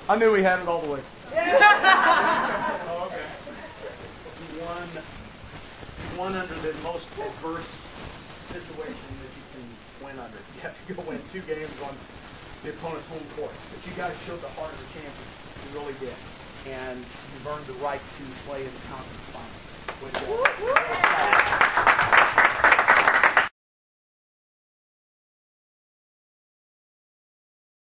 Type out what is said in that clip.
I knew we had it all the way. Oh, okay. One under the most adverse situation that you can win under. You have to go win 2 games on the opponent's home court. But you guys showed the heart of the champion. You really did. And you've earned the right to play in the conference finals.